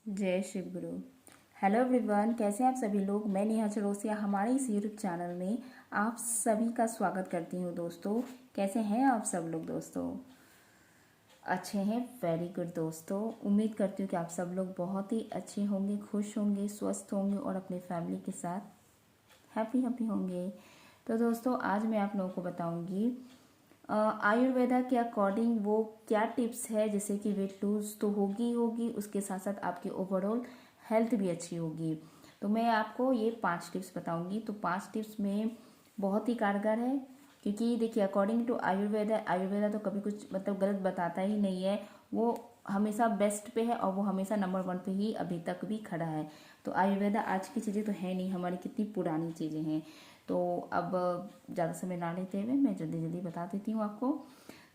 जय शिव गुरु। Hello everyone, कैसे हैं आप सभी लोग। मैं नेहा चरोसिया हमारे इस यूट्यूब चैनल में आप सभी का स्वागत करती हूँ। दोस्तों, कैसे हैं आप सब लोग। दोस्तों अच्छे हैं, वेरी गुड। दोस्तों उम्मीद करती हूँ कि आप सब लोग बहुत ही अच्छे होंगे, खुश होंगे, स्वस्थ होंगे और अपने फैमिली के साथ हैप्पी हैप्पी होंगे। तो दोस्तों आज मैं आप लोगों को बताऊंगी आयुर्वेदा के अकॉर्डिंग वो क्या टिप्स है, जैसे कि वेट लूज तो होगी होगी, उसके साथ साथ आपकी ओवरऑल हेल्थ भी अच्छी होगी। तो मैं आपको ये 5 टिप्स बताऊंगी। तो 5 टिप्स में बहुत ही कारगर है, क्योंकि देखिए अकॉर्डिंग टू आयुर्वेदा, आयुर्वेदा तो कभी कुछ मतलब गलत बताता ही नहीं है। वो हमेशा बेस्ट पे है और वो हमेशा नंबर 1 पे ही अभी तक भी खड़ा है। तो आयुर्वेदा आज की चीज़ें तो है नहीं, हमारी कितनी पुरानी चीज़ें हैं। तो अब ज़्यादा समय ना लेते हुए मैं जल्दी जल्दी बता देती हूँ आपको।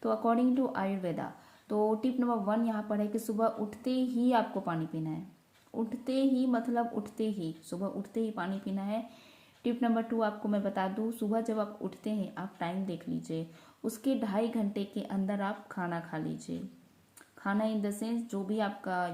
तो अकॉर्डिंग टू आयुर्वेदा तो टिप नंबर 1 यहाँ पर है कि सुबह उठते ही आपको पानी पीना है। उठते ही मतलब उठते ही, सुबह उठते ही पानी पीना है। टिप नंबर 2 आपको मैं बता दूँ, सुबह जब आप उठते हैं आप टाइम देख लीजिए, उसके 2.5 घंटे के अंदर आप खाना खा लीजिए। खाना इन द सेंस जो भी आपका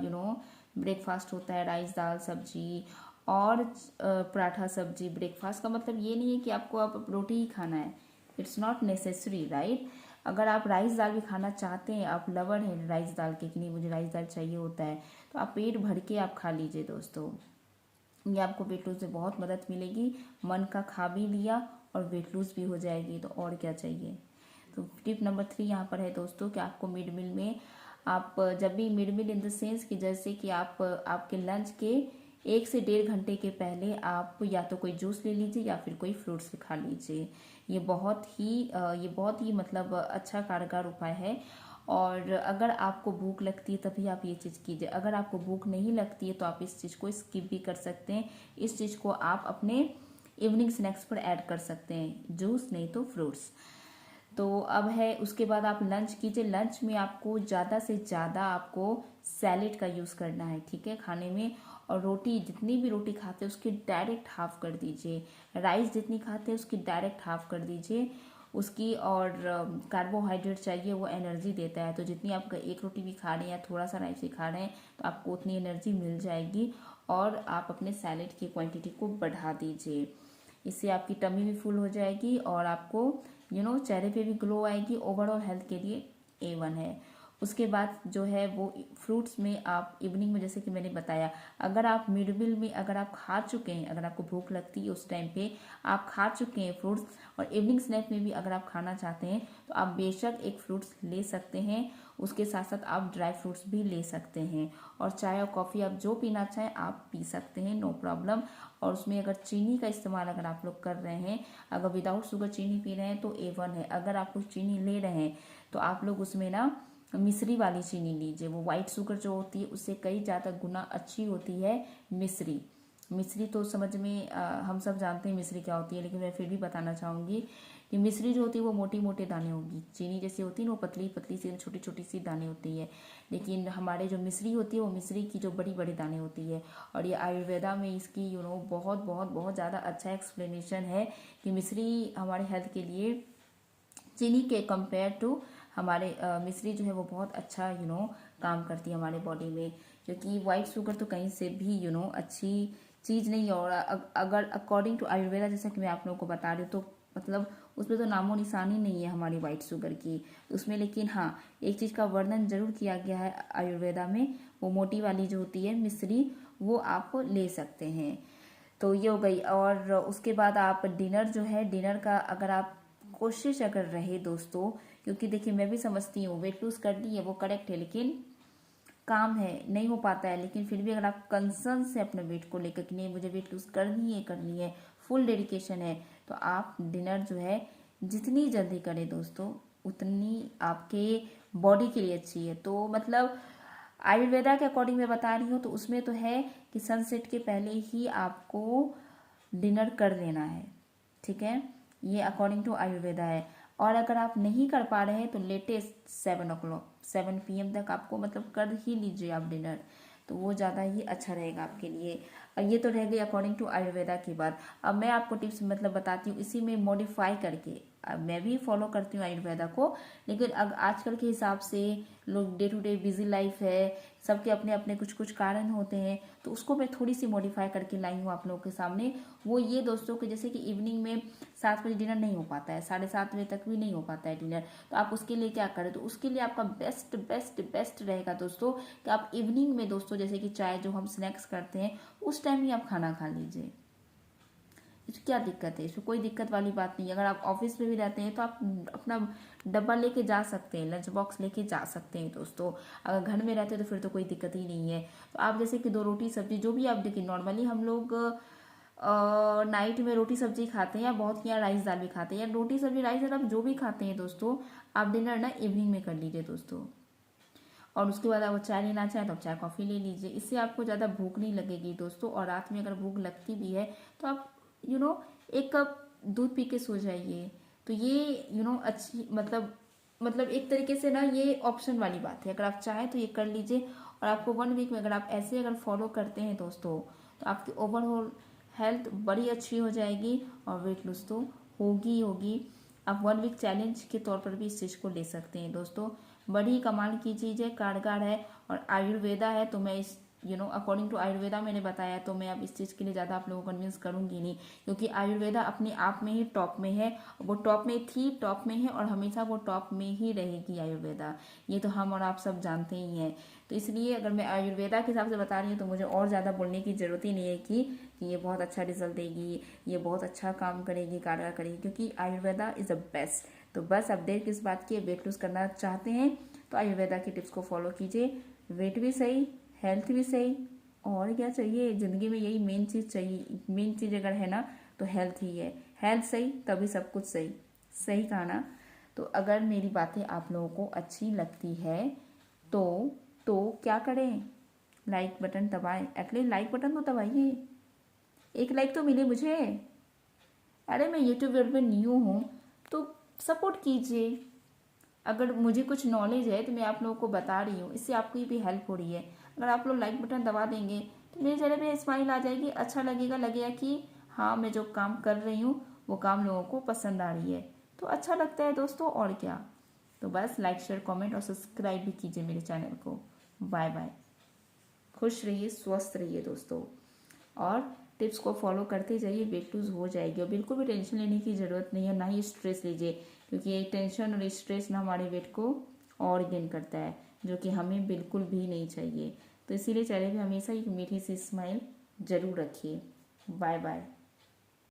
ब्रेकफास्ट होता है, राइस दाल सब्जी और पराठा सब्जी। ब्रेकफास्ट का मतलब ये नहीं है कि आपको आप रोटी ही खाना है, इट्स नॉट नेसेसरी, राइट। अगर आप राइस दाल भी खाना चाहते हैं, आप लवर हैं राइस दाल के कि नहीं मुझे राइस दाल चाहिए होता है, तो आप पेट भर के आप खा लीजिए। दोस्तों ये आपको वेट लूज में बहुत मदद मिलेगी। मन का खा भी लिया और वेट लूज भी हो जाएगी, तो और क्या चाहिए। तो टिप नंबर 3 यहाँ पर है दोस्तों कि आपको मिड मील में, आप जब भी mid meal in the sense कि जैसे कि आप आपके लंच के 1 से 1.5 घंटे के पहले आप या तो कोई जूस ले लीजिए या फिर कोई फ्रूट्स खा लीजिए। ये बहुत ही मतलब अच्छा कारगर उपाय है। और अगर आपको भूख लगती है तभी आप ये चीज़ कीजिए। अगर आपको भूख नहीं लगती है तो आप इस चीज़ को स्किप भी कर सकते हैं। इस चीज़ को आप अपने इवनिंग स्नैक्स पर ऐड कर सकते हैं, जूस नहीं तो फ्रूट्स। तो अब है उसके बाद आप लंच कीजिए। लंच में आपको ज़्यादा से ज़्यादा आपको सैलेड का यूज़ करना है, ठीक है, खाने में। और रोटी, जितनी भी रोटी खाते हैं उसकी डायरेक्ट हाफ कर दीजिए। राइस जितनी खाते हैं उसकी डायरेक्ट हाफ कर दीजिए उसकी। और कार्बोहाइड्रेट चाहिए, वो एनर्जी देता है। तो जितनी आप एक रोटी भी खा रहे हैं या थोड़ा सा राइस भी खा रहे हैं तो आपको उतनी एनर्जी मिल जाएगी। और आप अपने सैलेड की क्वांटिटी को बढ़ा दीजिए, इससे आपकी टमी भी फुल हो जाएगी और आपको चेहरे पे भी ग्लो आएगी। ओवरऑल हेल्थ के लिए A1 है। उसके बाद जो है वो फ्रूट्स में आप इवनिंग में, जैसे कि मैंने बताया, अगर आप मिड मील में अगर आप खा चुके हैं, अगर आपको भूख लगती है उस टाइम पे आप खा चुके हैं फ्रूट्स, और इवनिंग स्नैक में भी अगर आप खाना चाहते हैं तो आप बेशक एक फ्रूट्स ले सकते हैं। उसके साथ साथ आप ड्राई फ्रूट्स भी ले सकते हैं। और चाय और कॉफ़ी आप जो पीना चाहें आप पी सकते हैं, नो प्रॉब्लम। और उसमें अगर चीनी का इस्तेमाल अगर आप लोग कर रहे हैं, अगर विदाउट शुगर चीनी पी रहे हैं तो A1 है। अगर आप लोग चीनी ले रहे हैं तो आप लोग उसमें ना मिश्री वाली चीनी लीजिए। वो वाइट शुगर जो होती है उससे कई ज़्यादा गुना अच्छी होती है मिश्री। मिश्री तो समझ में हम सब जानते हैं मिश्री क्या होती है, लेकिन मैं फिर भी बताना चाहूँगी कि मिश्री जो होती है वो मोटी मोटे दाने होगी। चीनी जैसी होती है ना वो पतली पतली सी छोटी छोटी सी दाने होती है, लेकिन हमारे जो मिश्री होती है वो मिश्री की जो बड़ी बड़ी दाने होती है। और ये आयुर्वेदा में इसकी बहुत बहुत बहुत ज़्यादा अच्छा एक्सप्लेनेशन है कि मिश्री हमारे हेल्थ के लिए चीनी के कंपेयर टू हमारे मिश्री जो है वो बहुत अच्छा काम करती है हमारे बॉडी में। क्योंकि वाइट शुगर तो कहीं से भी अच्छी चीज़ नहीं है। और अगर अकॉर्डिंग टू आयुर्वेदा, जैसा कि मैं आप लोगों को बता रही हूँ, तो मतलब उसमें तो नामो निशानी नहीं है हमारी वाइट शुगर की उसमें। लेकिन हाँ, एक चीज़ का वर्णन जरूर किया गया है आयुर्वेदा में, वो मोटी वाली जो होती है मिश्री, वो आप ले सकते हैं। तो ये हो गई। और उसके बाद आप डिनर जो है, डिनर का अगर आप कोशिश अगर रहे दोस्तों, क्योंकि देखिए मैं भी समझती हूँ वेट लूज करनी है वो करेक्ट है, लेकिन काम है नहीं हो पाता है। लेकिन फिर भी अगर आप कंसर्न से अपने वेट को लेकर कि नहीं मुझे वेट लूज करनी है, फुल डेडिकेशन है, तो आप डिनर जो है जितनी जल्दी करें दोस्तों उतनी आपके बॉडी के लिए अच्छी है। तो मतलब आयुर्वेदा के अकॉर्डिंग मैं बता रही हूँ, तो उसमें तो है कि सनसेट के पहले ही आपको डिनर कर लेना है, ठीक है, ये अकॉर्डिंग टू आयुर्वेदा है। और अगर आप नहीं कर पा रहे हैं तो लेटेस्ट 7 PM तक आपको मतलब कर ही लीजिए आप डिनर, तो वो ज़्यादा ही अच्छा रहेगा आपके लिए। और ये तो रह गई अकॉर्डिंग टू आयुर्वेदा की बात। अब मैं आपको टिप्स मतलब बताती हूँ इसी में मॉडिफाई करके, मैं भी फॉलो करती हूँ आयुर्वेदा को, लेकिन आजकल के हिसाब से लोग day to day busy life है, सबके अपने अपने कुछ कुछ कारण होते हैं, तो उसको मैं थोड़ी सी मॉडिफाई करके लाई हूँ आप लोगों के सामने। वो ये दोस्तों कि जैसे कि इवनिंग में 7 बजे डिनर नहीं हो पाता है, 7:30 बजे तक भी नहीं हो पाता है डिनर, तो आप उसके लिए क्या करें, तो उसके लिए आपका बेस्ट बेस्ट बेस्ट रहेगा दोस्तों कि आप इवनिंग में दोस्तों जैसे कि चाय जो हम स्नैक्स करते हैं उस टाइम ही आप खाना खा लीजिए। इसमें क्या दिक्कत है, इसमें कोई दिक्कत वाली बात नहीं है। अगर आप ऑफिस में भी रहते हैं तो आप अपना डब्बा लेके जा सकते हैं, लंच बॉक्स लेके जा सकते हैं दोस्तों। अगर घर में रहते हैं तो फिर तो कोई दिक्कत ही नहीं है। तो आप जैसे कि 2 रोटी सब्जी जो भी आप देखिए, नॉर्मली हम लोग नाइट में रोटी सब्जी खाते हैं या बहुत यहाँ राइस दाल भी खाते हैं, या रोटी सब्जी राइस दाल आप जो भी खाते हैं दोस्तों, आप डिनर ना इवनिंग में कर लीजिए दोस्तों। और उसके बाद आप चाय लेना चाहें तो आप चाय कॉफ़ी ले लीजिए, इससे आपको ज़्यादा भूख नहीं लगेगी दोस्तों। और रात में अगर भूख लगती भी है तो आप एक कप दूध पी के सो जाइए। तो ये अच्छी मतलब एक तरीके से ना ये ऑप्शन वाली बात है, अगर आप चाहें तो ये कर लीजिए। और आपको 1 वीक में अगर आप ऐसे अगर फॉलो करते हैं दोस्तों, तो आपकी ओवरऑल हेल्थ बड़ी अच्छी हो जाएगी और वेट लॉस तो होगी ही होगी। आप 1 वीक चैलेंज के तौर पर भी इस चीज़ को ले सकते हैं दोस्तों। बड़ी कमाल की चीज़ है, कारगर है और आयुर्वेदा है, तो मैं इस अकॉर्डिंग टू आयुर्वेदा मैंने बताया, तो मैं अब इस चीज़ के लिए ज़्यादा आप लोगों को कन्विंस करूंगी नहीं, क्योंकि आयुर्वेदा अपने आप में ही टॉप में है। वो टॉप में थी, टॉप में है और हमेशा वो टॉप में ही रहेगी आयुर्वेदा। ये तो हम और आप सब जानते ही हैं। तो इसलिए अगर मैं आयुर्वेदा के हिसाब से बता रही हूँ तो मुझे और ज़्यादा बोलने की ज़रूरत ही नहीं है कि ये बहुत अच्छा रिजल्ट देगी, ये बहुत अच्छा काम करेगी, कारगर करेगी, क्योंकि आयुर्वेदा इज़ द बेस्ट। तो बस अब देर किस बात की, वेट लूज करना चाहते हैं तो आयुर्वेदा की टिप्स को फॉलो कीजिए। वेट भी सही, हेल्थ भी सही, और क्या चाहिए ज़िंदगी में, यही मेन चीज़ चाहिए। मेन चीज़ अगर है ना तो हेल्थ ही है। हेल्थ सही तभी सब कुछ सही, सही कहा ना। तो अगर मेरी बातें आप लोगों को अच्छी लगती है तो क्या करें, लाइक बटन दबाएं, एटलीस्ट लाइक बटन तो दबाइए, एक लाइक तो मिले मुझे। अरे मैं यूट्यूब पे न्यू हूँ तो सपोर्ट कीजिए। अगर मुझे कुछ नॉलेज है तो मैं आप लोगों को बता रही हूँ, इससे आपकी भी हेल्प हो रही है। अगर आप लोग लाइक बटन दबा देंगे तो मेरे चेहरे पे स्माइल आ जाएगी, अच्छा लगेगा कि हाँ मैं जो काम कर रही हूँ वो काम लोगों को पसंद आ रही है, तो अच्छा लगता है दोस्तों, और क्या। तो बस लाइक शेयर कमेंट और सब्सक्राइब भी कीजिए मेरे चैनल को। बाय बाय, खुश रहिए, स्वस्थ रहिए दोस्तों, और टिप्स को फॉलो करते जाइए, वेट लूज हो जाएगी। और बिल्कुल भी टेंशन लेने की ज़रूरत नहीं है, ना ही स्ट्रेस लीजिए, क्योंकि ये टेंशन और स्ट्रेस ना हमारे वेट को और गेन करता है, जो कि हमें बिल्कुल भी नहीं चाहिए। तो इसीलिए चेहरे पे हमेशा एक मीठी सी स्माइल जरूर रखिए। Bye bye.